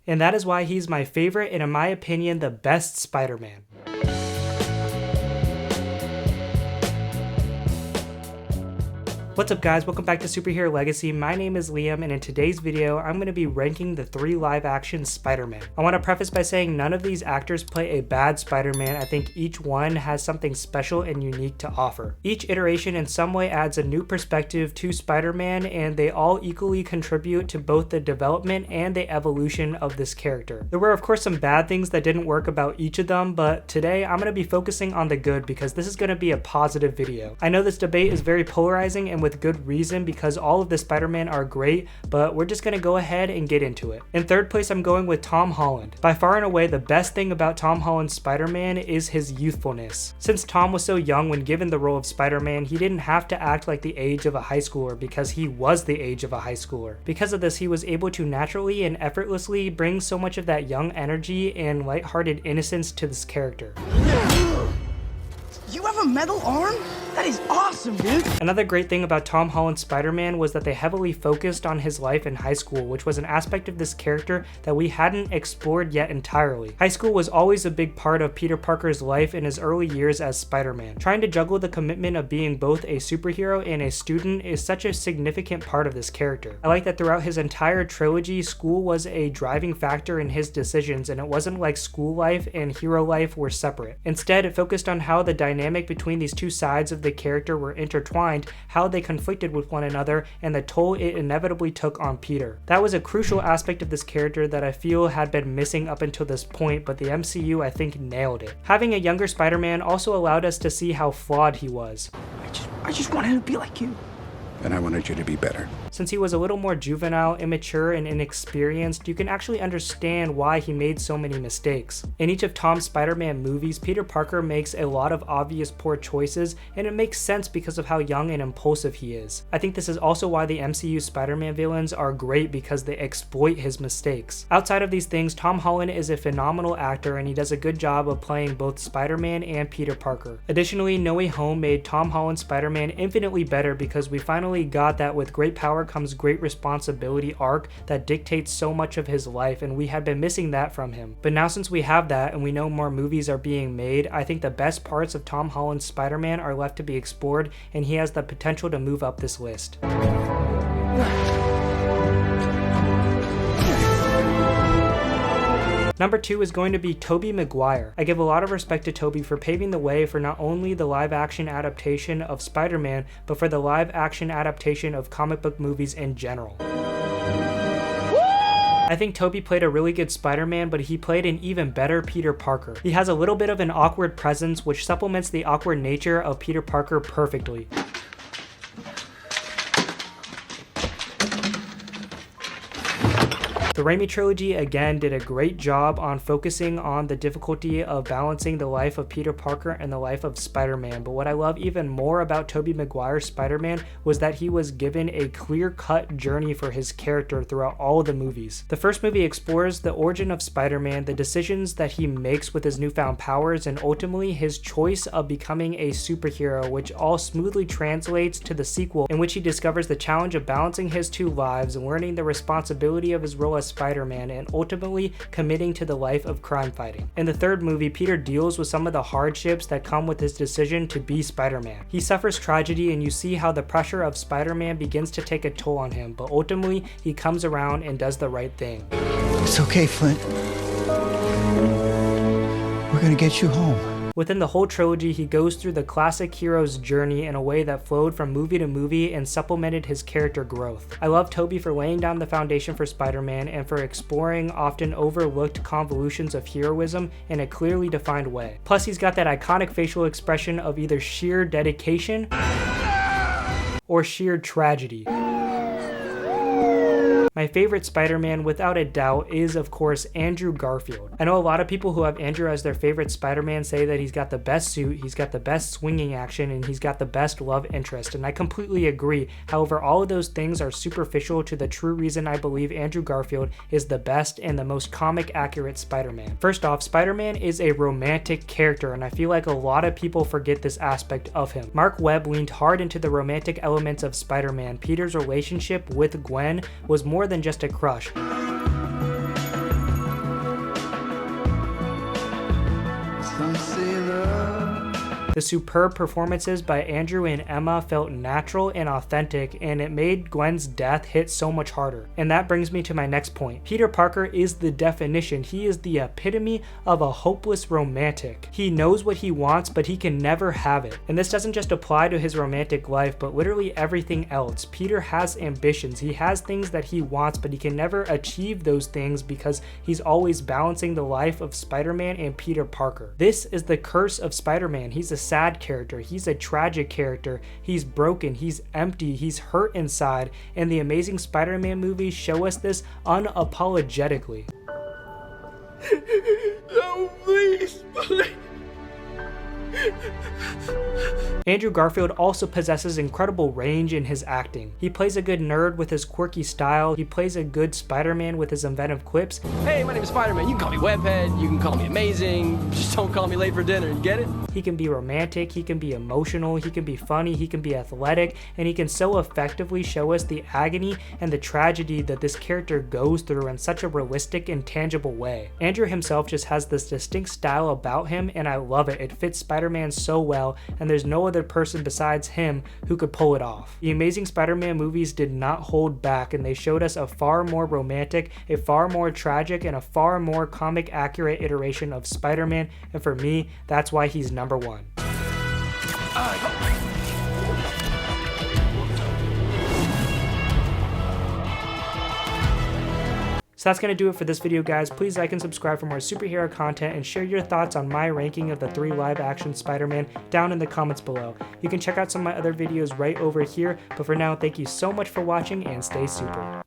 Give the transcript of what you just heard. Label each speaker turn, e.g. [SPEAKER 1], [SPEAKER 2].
[SPEAKER 1] And that is why he's my favorite and in my opinion the best Spider-Man. What's up guys, welcome back to Superhero Legacy. My name is Liam and in today's video I'm going to be ranking the 3 live action Spider-Man. I want to preface by saying none of these actors play a bad Spider-Man. I think each one has something special and unique to offer. Each iteration in some way adds a new perspective to Spider-Man and they all equally contribute to both the development and the evolution of this character. There were of course some bad things that didn't work about each of them, but today I'm going to be focusing on the good because this is going to be a positive video. I know this debate is very polarizing and with good reason because all of the Spider-Man are great, but we're just gonna go ahead and get into it. In third place, I'm going with Tom Holland. By far and away, the best thing about Tom Holland's Spider-Man is his youthfulness. Since Tom was so young when given the role of Spider-Man, he didn't have to act like the age of a high schooler because he was the age of a high schooler. Because of this, he was able to naturally and effortlessly bring so much of that young energy and lighthearted innocence to this character.
[SPEAKER 2] You have a metal arm? That is awesome, dude!
[SPEAKER 1] Another great thing about Tom Holland's Spider-Man was that they heavily focused on his life in high school, which was an aspect of this character that we hadn't explored yet entirely. High school was always a big part of Peter Parker's life in his early years as Spider-Man. Trying to juggle the commitment of being both a superhero and a student is such a significant part of this character. I like that throughout his entire trilogy, school was a driving factor in his decisions and it wasn't like school life and hero life were separate. Instead, it focused on how the dynamic between these two sides of the character were intertwined, how they conflicted with one another, and the toll it inevitably took on Peter. That was a crucial aspect of this character that I feel had been missing up until this point, but the MCU I think nailed it. Having a younger Spider-Man also allowed us to see how flawed he was.
[SPEAKER 2] I just wanted to be like you.
[SPEAKER 3] And I wanted you to be better.
[SPEAKER 1] Since he was a little more juvenile, immature, and inexperienced, you can actually understand why he made so many mistakes. In each of Tom's Spider-Man movies, Peter Parker makes a lot of obvious poor choices, and it makes sense because of how young and impulsive he is. I think this is also why the MCU Spider-Man villains are great because they exploit his mistakes. Outside of these things, Tom Holland is a phenomenal actor and he does a good job of playing both Spider-Man and Peter Parker. Additionally, No Way Home made Tom Holland's Spider-Man infinitely better because we finally got that with great power comes great responsibility arc that dictates so much of his life, and we had been missing that from him. But now since we have that and we know more movies are being made, I think the best parts of Tom Holland's Spider-Man are left to be explored and he has the potential to move up this list. Number 2 is going to be Tobey Maguire. I give a lot of respect to Tobey for paving the way for not only the live action adaptation of Spider-Man, but for the live action adaptation of comic book movies in general. I think Tobey played a really good Spider-Man, but he played an even better Peter Parker. He has a little bit of an awkward presence, which supplements the awkward nature of Peter Parker perfectly. The Raimi trilogy again did a great job on focusing on the difficulty of balancing the life of Peter Parker and the life of Spider-Man, but what I love even more about Tobey Maguire's Spider-Man was that he was given a clear-cut journey for his character throughout all of the movies. The first movie explores the origin of Spider-Man, the decisions that he makes with his newfound powers, and ultimately his choice of becoming a superhero, which all smoothly translates to the sequel in which he discovers the challenge of balancing his two lives and learning the responsibility of his role as Spider-Man and ultimately committing to the life of crime fighting. In the third movie, Peter deals with some of the hardships that come with his decision to be Spider-Man. He suffers tragedy and you see how the pressure of Spider-Man begins to take a toll on him, but ultimately he comes around and does the right thing.
[SPEAKER 2] It's okay, Flint. We're gonna get you home.
[SPEAKER 1] Within the whole trilogy, he goes through the classic hero's journey in a way that flowed from movie to movie and supplemented his character growth. I love Tobey for laying down the foundation for Spider-Man and for exploring often overlooked convolutions of heroism in a clearly defined way. Plus, he's got that iconic facial expression of either sheer dedication or sheer tragedy. My favorite Spider-Man, without a doubt, is of course Andrew Garfield. I know a lot of people who have Andrew as their favorite Spider-Man say that he's got the best suit, he's got the best swinging action, and he's got the best love interest, and I completely agree. However, all of those things are superficial to the true reason I believe Andrew Garfield is the best and the most comic accurate Spider-Man. First off, Spider-Man is a romantic character, and I feel like a lot of people forget this aspect of him. Mark Webb leaned hard into the romantic elements of Spider-Man. Peter's relationship with Gwen was more than just a crush. The superb performances by Andrew and Emma felt natural and authentic, and it made Gwen's death hit so much harder. And that brings me to my next point. Peter Parker is the definition. He is the epitome of a hopeless romantic. He knows what he wants, but he can never have it. And this doesn't just apply to his romantic life, but literally everything else. Peter has ambitions. He has things that he wants, but he can never achieve those things because he's always balancing the life of Spider-Man and Peter Parker. This is the curse of Spider-Man. He's a sad character. He's a tragic character. He's broken. He's empty. He's hurt inside. And the Amazing Spider-Man movies show us this unapologetically.
[SPEAKER 2] No, please.
[SPEAKER 1] Andrew Garfield also possesses incredible range in his acting. He plays a good nerd with his quirky style. He plays a good Spider-Man with his inventive quips.
[SPEAKER 4] Hey, my name is Spider-Man. You can call me Webhead. You can call me Amazing. Just don't call me late for dinner. You get it?
[SPEAKER 1] He can be romantic, he can be emotional, he can be funny, he can be athletic, and he can so effectively show us the agony and the tragedy that this character goes through in such a realistic and tangible way. Andrew himself just has this distinct style about him, and I love it. It fits Spider-Man so well, and there's no other person besides him who could pull it off. The Amazing Spider-Man movies did not hold back, and they showed us a far more romantic, a far more tragic, and a far more comic accurate iteration of Spider-Man, and for me, that's why he's number one. So that's going to do it for this video, guys. Please like and subscribe for more superhero content and share your thoughts on my ranking of the 3 live-action Spider-Man down in the comments below. You can check out some of my other videos right over here, but for now, thank you so much for watching and stay super.